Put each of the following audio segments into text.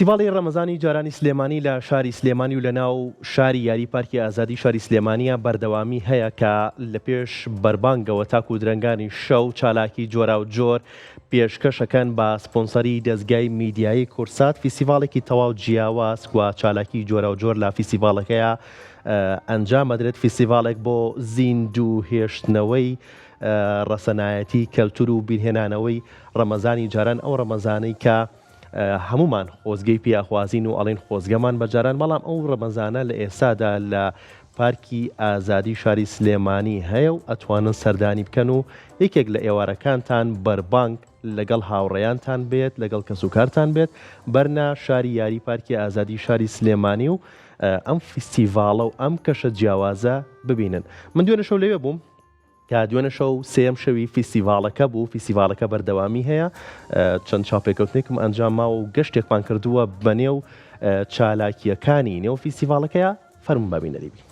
فستیڤاڵی ڕەمەزانی جارانی سلێمانی لە شاری سلێمانی و لە ناو شاری یاری پارکی ئازادی شاری سلێمانیە بەردەوامی هەیە کە لە پێش بەربانگەوە تاکو و درەنگانی شەو چالاکی جۆرا و جۆر پێشکەشەکەن بە سپۆنسەری دەستگای میدیایی کورسات. فستیڤاڵێکی تەواو جیاواز و چالاکی جۆرا و جۆر لە فستیڤاڵەکەیە ئەنجام ئەدرێت. فستیڤاڵێک بۆ زیندوو هێشتنەوەی ڕەسەنایەتی کەلتور و بیرهێنانەوەی ڕەمەزانی جاران، ئەو ڕەمەزانەی کە هەمومان خۆزگەی پیاخوازین و ئەڵێن خۆزگەمان بەجاران، بەڵام ئەو ڕەمەزانە لە ئێستادا لە پارکی ئازادی شاری سلێمانی هەیە و ئەتوانن سەردانی بکەن و یەکێک لە ئێوارەکانتان بەربانگ لەگەڵ هاوڕێیانتان بێت، لەگەڵ کەسوکارتان بێت بەرنا شاری یاری پارکی ئازادی شاری سلێمانی و ئەم فستیڤاڵە و ئەم کەشە جیاوازە ببینن. من دوێنێ شەو لەوێ بووم کە دوێنێ شەو سێم شەوی فستیڤاڵەکە بوو. فستیڤاڵەکە بەردەوامی هەیە، چەند چاپێکەوتنێکم ئەنجام ماوە و گەشتێکمان کردووە بەنێو چالاکیەکانی نێو فستیڤاڵەکەیە. فەرموو بابینەریبی.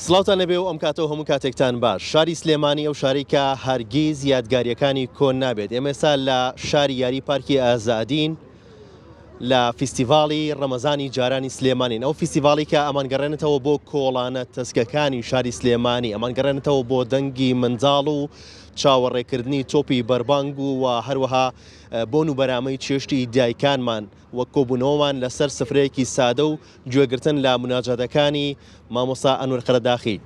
سڵاوتان لەبێ و ئەم کاتەوە هەموو کاتێکتان باش. شاری سلێمانی ئەو شاری کە هەرگیز یادگاریەکانی کۆن نابێت. ئێمە ئێستا لە شاری یاری پارکی ئازادین لە فستیڤاڵی ڕەمەزانی جارانی سلێمانین. ئەو فستیڤاڵی کە ئەمانگەڕێنێتەوە بۆ کۆڵانە تەسکەکانی شاری سلێمانی، ئەمانگەڕێنێتەوە بۆ دەنگی منداڵ و چاوەڕێکردنی تۆپی بەربانگ و هەروەها بۆن و بەرامەی چێشتی دایکانمان وەک کۆبوونەوەمان لەسەر سفرەیەکی سادە و گوێگرتن لە مناجاتەکانی مامۆستا ئەنوەر قەرەداخی.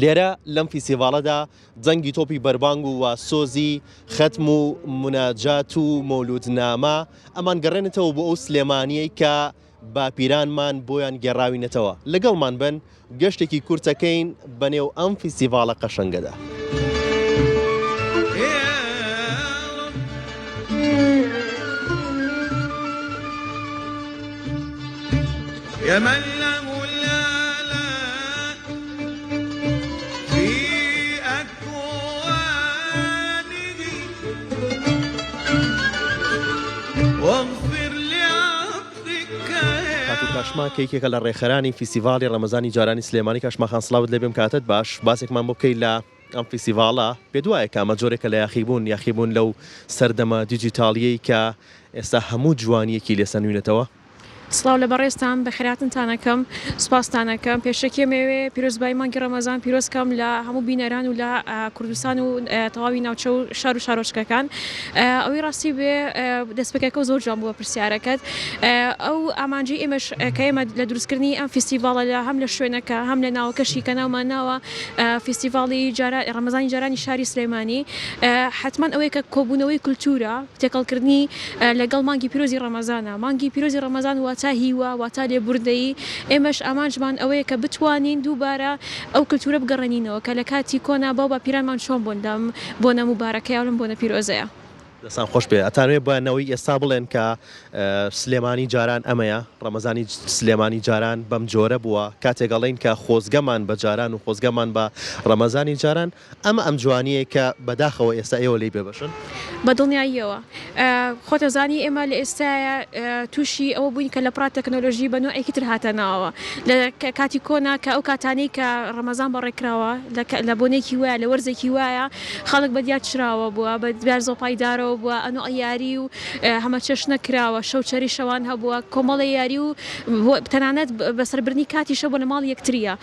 لێرە لەم فستیڤاڵەدا جەنگی تۆپی بەربانگ و سۆزی ختم و مناجات و مەولودنامە ئەمان گەڕێنێتەوە بۆ ئەو سلێمانیەی کە باپیرانمان بۆیان گێڕاوینەتەوە. لەگەڵمان بن گەشتێکی کورتەکەین بەنێو ئەم فستیڤاڵە قەشەنگەدا. کاشما کەیکێکە لە ڕێخەرانی فستیڤاڵی ڕەمەزانی جارانی سلێمانی. کاشماخان سڵاوت لێبێم کاتت باش. باسێکمان بۆ بکەیت لە ئەم فستیڤاڵە. پێ دوایە کە ئەمە جۆرێکە لە یاخیبوون لەو سەردەمە دیجیتاڵیەی کە ئێستا هەموو جوانیەکی لێسەنوێنێتەوە. سڵاو لە بەڕێستان بە خێراتنتانەکەم، سوپاستانەکەم. پێشەکی مێوێ پیرۆزبای مانگی ڕەمەزان پیرۆزکەم لە هەموو بینەران و لە کوردستان و تەواوی ناوچە و شار و شارۆچکەکان. ئەوەی ڕاستی بێ دەستپێکەکە زۆر جوان بووە پرسیارەکەت. ئەو ئامانجی ئێمەش کە ئێمە لە دروستکردنی ئەم فستیڤاڵە لە هەم لە شوێنەکە هەم لە ناوەکەشی کە ناومان ناوە فستیڤاڵی ڕەمەزانی جارانی شاری سلێمانی، حتمما ئەوەیە کە کۆبوونەوەی کولتورە تێکەڵکردنی لەگەڵ مانگی پیرۆزی ڕەمەزانە. مانگی پیرۆزی ڕەمەزان واتە هیوە، واتە لێبوردەیی. ئێمەش ئامانجمان ئەوەیە کە بتوانین دووبارە ئەو کولتورە بگەڕێنینەوە کە لە کاتی کۆنا بۆ پیرانمان چۆن بوون بۆنە مبارەکەیە و لەم بۆنە پیرۆزەیە. دەستان خۆش بێ. ئەتانوێ بەنەوەی ئێستا بڵێن کە سلێمانی جاران ئەمەیە، ڕەمەزانی سلێمانی جاران بەم جۆرە بووە، کاتێکگەڵین کە خۆزگەمان بە جاران و خۆزگەمان بە ڕەمەزانی جاران ئەم جوانیە کە بەداخەوە ئێستا ئێوە لی بێبەشن بە دڵنیاییەوە. خۆتەزانی ئێمە لە ئێستاە تووشی ئەوە بووین کە لە پرات تەکنۆلۆژی بە نوعێکی تر هاتە ناوە لە کاتی کۆنا کە ئەو کاتانەی کە ڕەمەزان بەڕێکراوە لە بۆنێکی وایە لە وەرزێکی وایە خەڵک بەدیات چراوە بووە، بە دیار زۆپایدارەوە بووە، ئەنو یاری و هەمە چێش نەکراوە، شەوچەری شەوان هەبووە، کۆمەڵی یاری و تەنانەت بەسەربردنی کاتیشە بۆ لە ماڵ یەکتریە.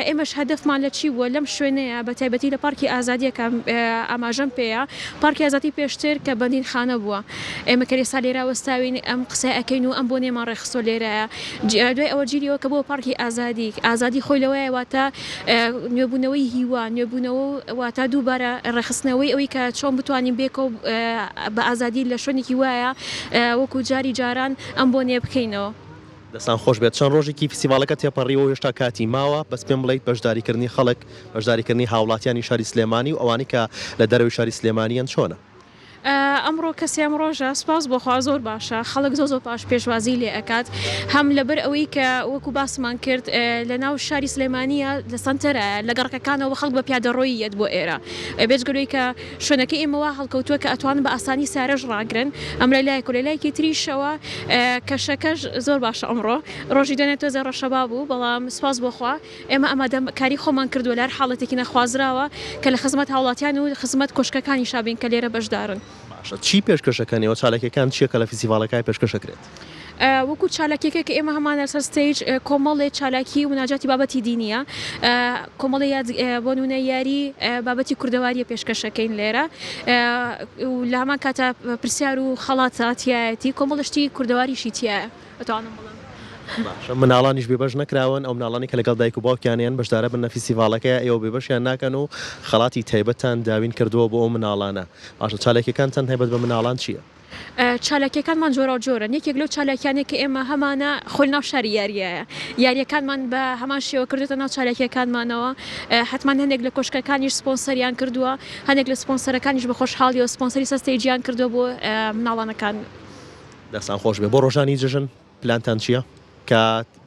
ئێمەش هەدەفمان لە چی بووە لەم شوێنەیە بە تایبەتی لە پارکی ئازادیەکە ئاماژەم پێەیە. پارکی ئازادی پێشتر کە بەندین خانە بووە، ئێمە کە ئێستا لێرە وەستاوین ئەم قسە ئەەکەین و ئەم بۆ نێمان ڕێخستۆ لێرەیە. دوای ئەوە گیریەوە کە بۆ پارکی ئازادی خۆی لەوەیە واتە نوێبوونەوەی هیوا، نوێبوونەوە واتە دووبارە ڕێخستنەوەی ئەوەی کە چۆن بتوانین بێکەوە بە ئازادی لە شوێنێکی وایە وەکو جاری جاران ئەم بۆ نێ بکەینەوە. دەستان خۆش بێت. چەند ڕۆژێکی فستیڤاڵەکە تێپەڕیەوە هێشتا کاتی ماوە، بەس پێم بڵیت بەشداریکردنی خەڵک، بەشداریکردنی هاوڵاتیانی شاری سلێمانی و ئەوانەی کە لە دەرەوەی شاری سلێمانیان چۆنە؟ ئەمڕۆ کەسیام ڕۆژە سپاس بۆخوا زۆر باشە. خەڵک زۆر پاش پێشوازی لێ ئەکات، هەم لەبەر ئەوەی کە وەکو باسمان کرد لە ناو شاری سلێمانیە لە سنتەرە لە گەڕەکەکانەوە خەڵک بە پیادەڕۆیی یەت بۆ ئێرە بێجگەلوی کە شوێنەکە ئێمەوە هەڵکەوتووە کە ئەتوانن بە ئاسانی سارەژ ڕاگرن. ئەم لە لایەک و لە لایەکی تریشەوە کەشەکەش زۆر باشە. ئەمڕۆ ڕۆژی دوێنێت تۆزە ڕەشەبا بوو، بەڵام سپاس بۆخوا ئێمە ئەمادەکاری خۆمان کردووە لەر حاڵەتێکی نەخوازراوە کە لە خزمەت هاوڵاتیان و خزمەت کۆشکەکانی شابین کە لێرە بەشدارن. چی پێشکەشەکەنەوە چالاکیەکان چیەکە لە فیستیڤالەکەی پێشکەشەکرێت؟ وەکو چالاکیەکە کە ئێمە هەمان لەسەر ستیج کۆمەڵێ چالاکی و ناجاتی بابەتی دینیە کۆمەڵی بۆ نمونە یاری بابەتی کوردەواریە پێشکەشەکەین لێرە و لە هەمان کاتە پرسیار و خەڵاتاتیایەتی کۆمەڵشتی کوردەواریشی تایە ئەتوانم بڵێم. باشە مناڵانیش بێبەش نەکراون ئەو مناڵانی کە لەگەڵ دایک و باوکیانیان بەشدارە بن لە فیستیڤالەکە ئێوە بێبەشیان ناکەن و خەڵاتی تایبەتان داوین کردووە بۆ ئەو مناڵانە. باشە چالاکیەکانتان هەیبەت بە مناڵان چییە؟ چالاکیەکانمان جۆرە جۆرە یەکێک لەو چالاکیانێک کە ئێمە هەمانە خۆی ناو شاری یاریایە یاریەکانمان بە هەمان شێوە کردوتە ناو چالاکیەکانمانەوە حتمان هەندێک لە کۆشکەکانیش سپۆنسەریان کردووە هەندێک لە سپۆنسەرەکانیش بە خۆشحاڵی و سپۆنسەری سەستەیجیان کردووە بۆ مناڵانەکان. دەستان خۆش بێ بۆ ڕۆژانی جژن پلانتان چییە؟ کە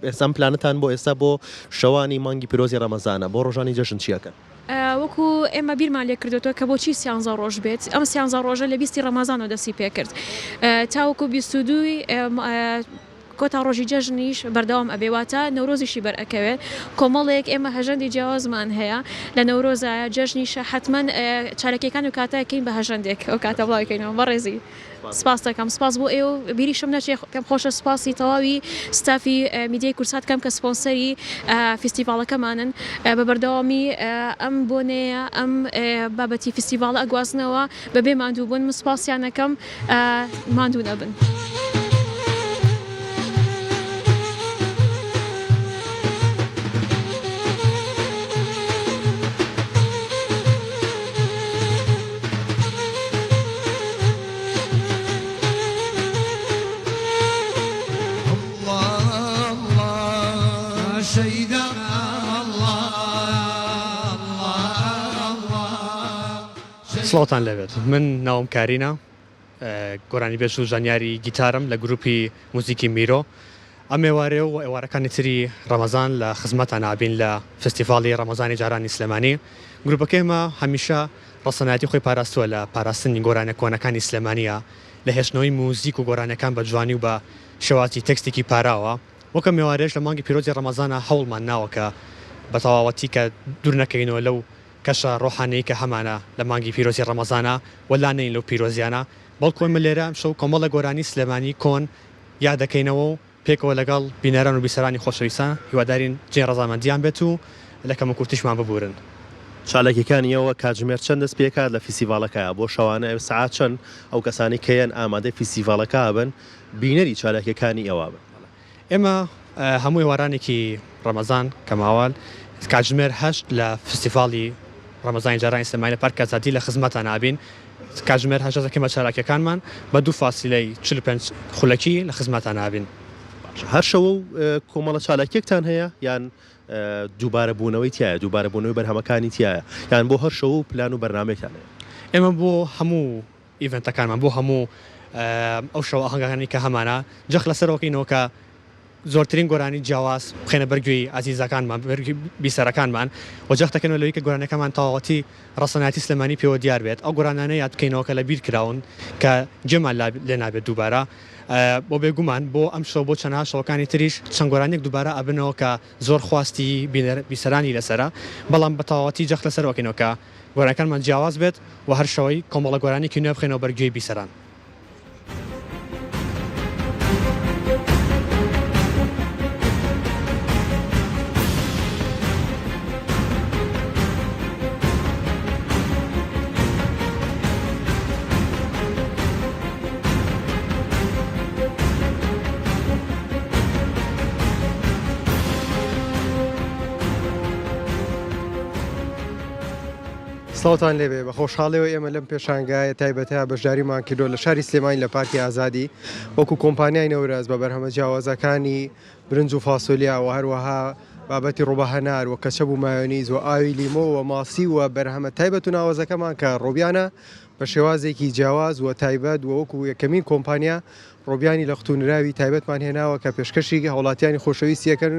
ئێستا پلانتان بۆ ئێستا بۆ شەوانی مانگی پیرۆزی ڕەمەزانە بۆ ڕۆژانی جژن چیەکە؟ وەکو ئێمە بیرمان لێ کردوەوە کە بۆچی سیانزە ڕۆژ بێت ئەم سیانزە ڕۆژە لە 20 ڕەمەزانەوە دەستی پێکرد تاوەکو 22 کۆتا ڕۆژی جەژنیش بەردەوام ئەبێواتە نەورۆزیشی بەرئەکەوێت کۆمەڵێک ئێمە هەژەندی جیاوازمان هەیە لە نەورۆزە جەژنیشە حتمما چارەکەکان و کاتەکەین بە هەژەندێک ئەو کاتە بڵاوکەینەوە بەڕێزی. سپاس دەکەم سپاس بۆ ئێوە بیریشم نەچێت پێم خۆشە سپاسی تەواوی ستافی میدیای کورسات کەم کە سپۆنسەری فیستیڤالەکەمانن بە بەردەوامی ئەم بۆنەیە ئەم بابەتی فیستیڤالە ئەگوازنەوە بەبێ ماندوو بوون سپاسیانەکەم ماندوو نەبن. سڵاوتان لەبێت من ناوم کارینە گۆرانی بێژ و ژانیاری گیتارم لە گروپی موزیکی میرۆ ئەم ئێوارێ و ئێوارەکانی تری ڕەمەزان لە خزمەتان نابین لە فستیڤاڵی ڕەمەزانی جارانی سلێمانی گروپەکەیمە هەمیشە ڕەسەنایەتی خۆی پاراستووە لە پاراستنی گۆرانە کۆنەکانی سلێمانیە لە هێشتنەوەی موزیک و گۆرانەکان بە جوانی و بە شێوازی تەکستێکی پاراوە وەکە میێوارێژ لە مانگی پیرۆزی ڕەمەزانە هەوڵمان ناوەکە بە تەواوەتی کە دوور نەکەینەوە لەو کەشە ڕۆحانەیە کە هەمانە لە مانگی پیرۆزی ڕەمەزانە وەلانەین لەو پیرۆزیانە بەڵکو ئێمە لێرە شەو کۆمەڵە گۆرانی سلێمانی کۆن یاد دەکەینەوە و پێکەوە لەگەڵ بینەران و بیسەرانی خۆشەویستان هیوادارین جێ ڕەزامەندیان بێت و لە کەم و کورتیشمان ببورن. چالاکیەکانیەوە کاتژمێر چەند دەست پێکات لە فیستیڤالەکەیە بۆ شەوانە سعات چەند ئەو کەسانی کەیان ئامادەی فیستیڤالەکە بن بینەری چالاکیەکانی ئێوە بن. ئێمە هەموو ئێوارانێکی ڕەمەزان کە ماوەڵ کاتژمێر 8 لە فستیڤاڵی ڕەمەزانی جارانی سلێمانی لە پارک ئازادی لە خزمەتان نابین کاتژمێر 8 دەکەمە چالاکیەکانمان بە دوو فاسیلەی 45 خولەکی لە خزمەتان نابین. هەر شەوە و کۆمەڵە چالاکیەکتان هەیە یان دووبارە بوونەوەی تایە دووبارە بوونەوەی بەرهەمەکانی تایە یان بۆ هەر شەوە و پلان و بەرنامێکتان هەیە؟ ئێمە بۆ هەموو ئیڤنتەکانمان بۆ هەموو ئەو شەو ئاهەنگەکانی کە هەمانە جەخ لەسەرەوەکەینەوە کە زۆرترین گۆرانی جیاواز بخێنە بەرگوێی ئازیزەکانمان بەرگی بیسەرەکانمان و جەخ دەکەنەوە لەوەی کە گۆرانەکەمان تەواوەتی ڕەسەنایەتی سلێمانی پێوە دیار بێت ئەو گۆرانانە یاد بکەینەوە کە لە بیر کراون کە جێمان لێ نابێت دووبارە بۆ بێگومان بۆ ئەم شەو بۆ چەند شەوەکانی تریش چەند گۆرانێک دووبارە ئەبنەوە کە زۆر خواستی بیسەرانی لەسرە بەڵام بە تەواوەتی جەخ لەسەرەوەکەینەوە کە گۆرانەکانمان جیاواز بێت و هەر شەوەی کۆمەڵە گۆرانێکی نوێ بخێنەوە بەرگوێی بیسەران. سڵاوتان لێبێ بە خۆشحاڵیەوە ئێمە لەم پێشانگایە تایبەتە بەشداریمان کردو لە شاری سلێمانی لە پارکی ئازادی وەکو کۆمپانیای نەورەز بە بەرهەمە جیاوازەکانی برنج و فاسۆلیا و هەروەها بابەتی ڕۆبەهەنار و کەچەب و مایۆنیز و ئاوی لیمۆ و ماسی و بەرهەمە تایبەت و ناوازەکەمان کە ڕۆبیانە بە شێوازێکی جیاواز و تایبەت و وەکو یەکەمین کۆمپانیا ڕۆبیانی لە قوتونراوی تایبەتمان هێناوە کە پێشکەشی هەوڵاتیانی خۆشەویستیەکەن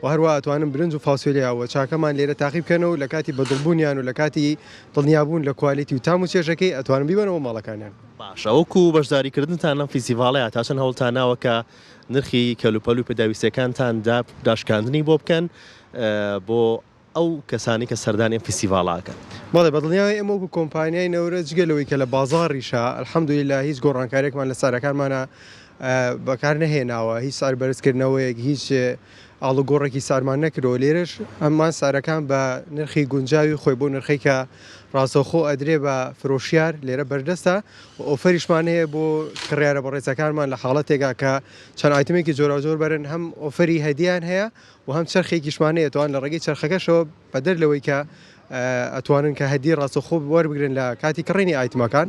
و هەروە ئەتوانن برنج و فاسۆلیا و چاکەمان لێرە تاقیب بکەنەوە لە کاتی بەدڵبوونیان و لە کاتی دڵنیابوون لە کوالیتی و تام و چێژەکەی ئەتوانن بیبنەوە ماڵەکانیان. باشە وەکو بەشداریکردنتان لەم فیستیڤاڵەیە تا چەند هەوڵتاناوە کە نرخی کەلوپەل و پێداویستەکانتان داشکاندنی بۆ بکەن بۆ ئەو کەسانی کە سەردانی فیستیڤاڵاکەن. بەڵێ بەدڵنیاوی ئێمە وەکو کۆمپانیای نەورە جگەلەوەی کە لە بازاڕیشە الحەمدولیلا هیچ گۆڕانکاریێکمان لە سارەکانمانە بەکار نەهێناوە، هیچ ساربەرزکردنەوەیەک هیچ ئاڵوگۆڕێکی سارمان نەکردەوە. لێرەش ئەممان سارەکان بە نرخی گونجاوی خۆی بۆ نرخی کە ڕاستەوخۆ ئەدرێ بە فرۆشیار لێرە بەردەستە و ئۆفەریشمان هەیە بۆ کڕیارە بەڕێزەکانمان لە حاڵەتێکا کە چەند ئایتمێکی جۆراوجۆر بەرن، هەم ئۆفەری هەدیان هەیە و هەم چرخێکیشمان هەیە توان لە ڕێگەی چرخەکەشەوە بەدەر لەوەی کە ئەتوانن کە هەدی ڕاستەوخۆ وەربگرن لە کاتی کڕینی ئایتمەکان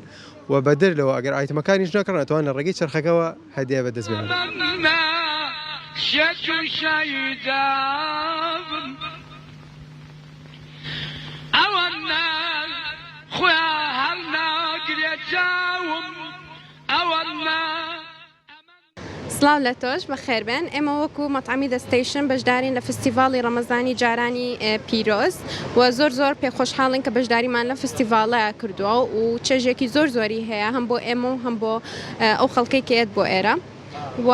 و بەدەر لەوە ئەگەر ئایتمەکانیش نەکڕن ئەتوان لە ڕێگەی چرخەکەەوە هەدیە بەدەست بێنن. سلااو لە تۆش بەخێربێن. ئێمە وەکو مەطعمی دەستیشن بەشدارین لە فستیڤاڵی ڕەمەزانی جارانی پیرۆز و زۆر پێخۆشحاڵین کە بەشداریمان لە فستیڤاڵەیە کردووە و چێژێکی زۆری هەیە هەم بۆ ئێمە و هەم بۆ ئەو خەڵکەی کێت بۆ ئێرە و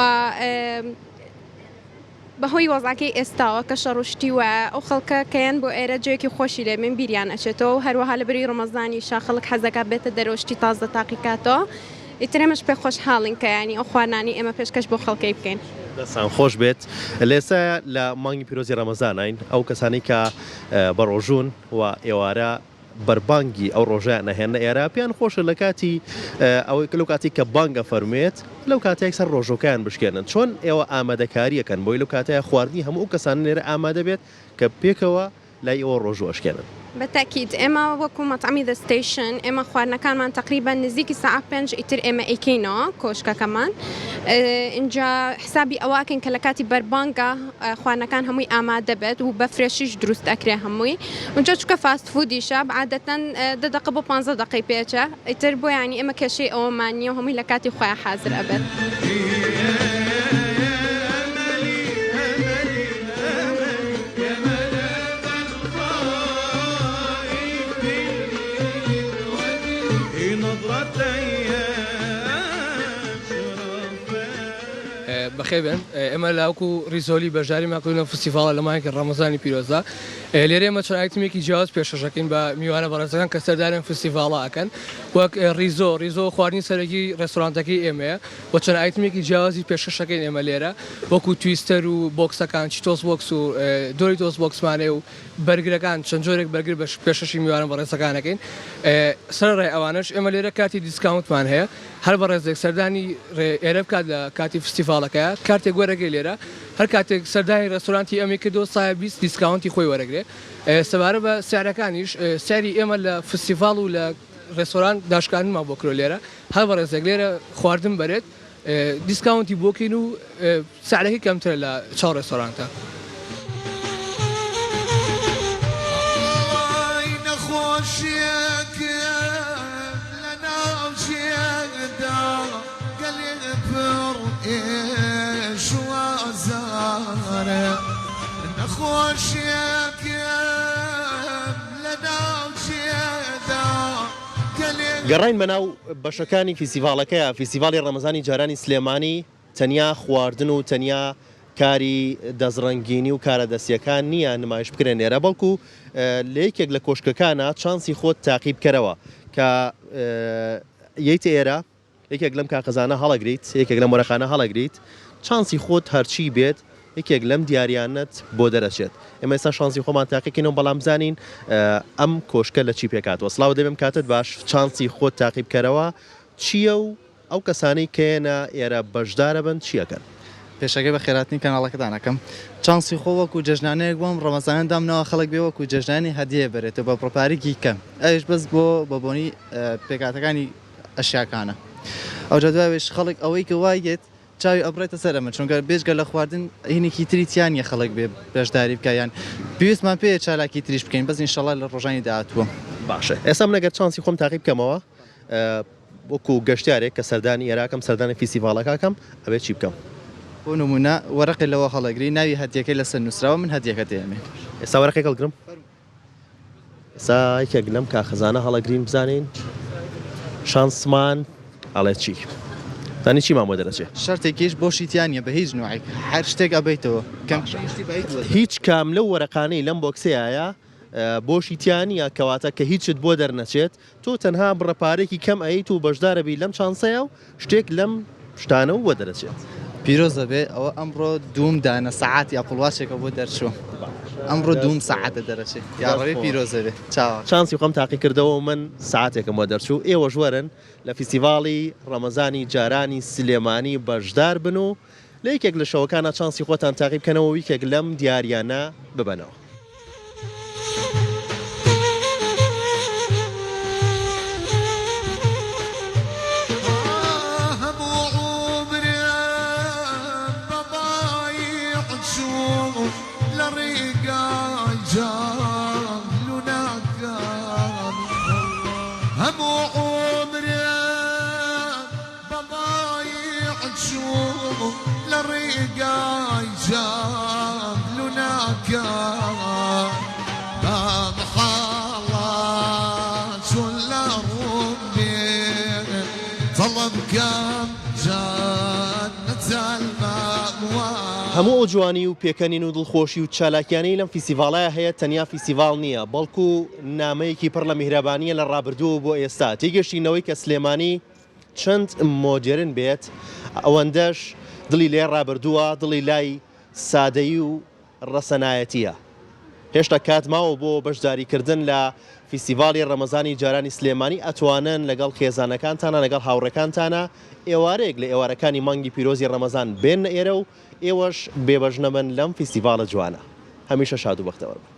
بەهۆی وەزعەکەی ئێستاوە کە شەڕشتی وە ئەو خەڵکە کەیان بۆ ئێرە جوێکی خۆشی لێ من بیریان ئەچێتەوە و هەروەها لە بری ڕەمەزانی شاخەڵک حەزەکە بێتە دەرەوەشتی تازە تاقیکاتەوە. ئیترێمەش پێ خۆشحاڵین کە ینی ئەو خواردنانی ئێمە پێشکەش بۆ خەڵکەی بکەین. دەستان خۆش بێت. لێسا لە مانگی پیرۆزی ڕەمەزانین ئەو کەسانی کە بە ڕۆژوون و ئێوارە بەربانگی ئەو ڕۆژیان نەهێنە ئێرە پێیان خۆشە لە کاتی ئەوەی لەو کاتی کە بانگە فەرمێت لەو کاتێک سەر ڕۆژۆکەیان بشکێنن چۆن ئێوە ئامادەکاریەکەن بۆی لەو کاتەیە خواردنی هەموو کەسان لێرە ئامادە بێت کە پێکەوە لای ئەوە ڕۆژوە ئەشکێنن. بەتاکید ئێمە وەکو مەطعمی دەستیشن ئێمە خواردنەکانمان تقریبا نزیکی ساعت 5 ئیتر ئێمە ئەیکەینەوە کۆشکەکەمان اینجا حسابی ئەوواکەن کە لە کاتی بەربانگە خواردنەکان هەمووی ئامادە بێت و بە فرێشیش دروست ئەکرێ هەمووی اونجا چکە فاست فودیشە عادەتەن 10 دقیقە بۆ 15 دقیقەی پێچە ئیتر بۆ ینی ئێمە کێشەی ئەوەمانیە و هەمووی لە کاتی خۆیان حازر ئەبێت. بەخێبن ئێمە لاوکو ریزۆلی بەژاری ماکردنە فستیڤاڵە لە ماهێکی ڕەمەزانی پیرۆزدا لێرە ئێمە چەند ئایتمێکی جیاواز پێشەشەکەین بە میوانە بەڕێزەکان کە سەردانیان فستیڤاڵە ئەکەن وەک ریزۆ خواردنی سەرەکی ڕێستۆرانتەکەی ئێمەیە و چەند ئایتمێکی جیاوازی پێشەشەکەین ئێمە لێرە وەکو تویستەر و بۆکسەکان چیتۆس بۆکس و دۆریتۆس بۆکسمانێ و بەرگرەکان چەند جۆرێک بەرگر بە پێشەشی میوانە بەڕێزەکانەکەین. سەرڕێ ئەوانش ئێمە لێرە کاتی دیسکاونتمان هەیە هەر بە ڕێزێک سەردانی ئێرە بکات لە کاتی فستیڤاڵەکەیە کارتێک وەرەگەی لێرە هەر کاتێک سەردانی ڕێستۆرانتی ئەمێ کردۆ سایە 20 دیسکاونتی خۆی وەرەگرێ. سەبارە بە سیارەکانیش سیاری ئێمە لە فستیڤاڵ و لە ڕێستۆران داشکاندنمان بۆ کرۆ لێرە هەر بە ڕێزێک لێرە خواردن بەرێت دیسکاونتی بۆکەین و سعرەکەی کەمترە لە چاو ڕێستۆرانتە. گەڕین بەناو بەشەکانی فیستیڤاڵەکەیە. فیستیڤاڵی ڕەمەزانی جارانی سلێمانی تەنیا خواردن و تەنیا کاری دەزڕەنگینی و کارە دەستیەکان نییە نمایش بکرێن لێرە بەڵکو لە یەکێک لە کۆشکەکانە چانسی خۆت تاقیب بکەرەوە کە یەیتە ئێرە یەکێک لەم کاغەزانە هەڵەگریت یەکێک لەم وەرەقانە هەڵەگریت چانسی خۆت هەرچی بێت یەکێک لەم دیاریانت بۆ دەرەچێت. ئێمە ئێستا شانسی خۆمان تاقیکەینەوە بەڵام بزانین ئەم کۆشکە لە چی پێکاتەوە. سڵاو دەبێم کاتت باش چانسی خۆت تاقیب بکەرەوە چییە و ئەو کەسانەی کێنە ئێرە بەشدارە بن چیەکەن؟ پێشەکەی بە خێراتنی کەناڵەکەدانەکەم چانسی خۆ وەکو جەژنانەیەک بۆم ڕەمەزانان دامنەوە خەڵک بێ وەکو جەژنانی هەدیە بێتەوە بە پرۆپارێکی کەم ئەوش بەس بۆ بەبوونی پێکاتەکانی ئەشیاکانە. ئەو جادوایش خەڵک ئەوەی کە وایێت چاوی ئەبڕێتە سەر ئەمە چونکە بێژگە لە خواردن هینێکی تریتیانە خەڵک بێ بەشداری بکیان پێویستمان پێ چالاکی تریش بکەین بەس ئینشەڵا لە ڕۆژانی داهاتووە. باشە ئێستا منەگەر چانسی خۆم تاقیب بکەمەوە وەکو گەشتیارێک کە سەردانی ئێراکەم سەردانی فیستیڤاڵەکەکەم ئەبێت چی بکەم؟ بۆ نمونە وەرەقی لەوە هەڵەگری ناوی هەدیەکەی لەسەر نووسراوە من هەدیەکە دێمێ. ئێستا وەرەقی هەڵگرم ئێستا یەکێک لەم کاخەزانە هەڵەگرین بزانین شانسمان ئەڵێ چی؟ تانی چیمان بۆ دەرەچێت؟ شەرتێکیش بۆ شیتیانە بە هیچ نوعێک هەر شتێک ئەبێتەوە کەم هیچ کام لەو وەرەقانەی لەم بۆکسەیە بۆشی تیانە کەواتە کە هیچت بۆ دەرنەچێت تۆ تەنها بڕەپارێکی کەم ئەیت و بەشدارەبی لەم چانسەیە و شتێک لەم شتانە و بۆ دەرەچێت. پیرۆزە بێ ئەوە ئەمڕۆ دوم دانە سەعاتی ئەپڵواشێکە بۆ دەرچوو ئەمڕۆ دوم سەعاتە دەرەچێت یاڕێ پیرۆزە بێ چاوە چانسی خۆم تاقی کردەوە من ساعتێکم بۆ دەرچوو ئێوە ژوەرن لە فیستیڤاڵی ڕەمەزانی جارانی سلێمانی بەشدار بن و لە یەکێک لە شەوەکانە چانسی خۆتان تاقی بکەنەوە ویکێک لەم دیاریانە ببەنەوە. هەموو ئەو جوانی و پێکەنین و دڵخۆشی و چالاکیانەی لەم فیستیڤاڵایە هەیە تەنیا فیستیڤاڵ نییە بەڵکو نامەیەکی پڕ لە میهرەبانیە لە ڕابردوو بۆ ئێستا تێگەشتینەوەی کە سلێمانی چەند مۆدرن بێت ئەوەندەش دڵی لێ ڕابردووە دڵی لای سادەیی و ڕەسەنایەتیە. هێشتا کات ماوە بۆ بەشداریکردن لە فیستیڤاڵی ڕەمەزانی جارانی سلێمانی ئەتوانن لەگەڵ خێزانەکانتانە لەگەڵ هاوڕەکانتانە ئێوارەیەک لە ئێوارەکانی مانگی پیرۆزی ڕەمەزان بێنە ئێرە و ئێوەش بێبەش نەبن لەم فیستیڤاڵە جوانە. هەمیشە شاد و بەختەوەر بن.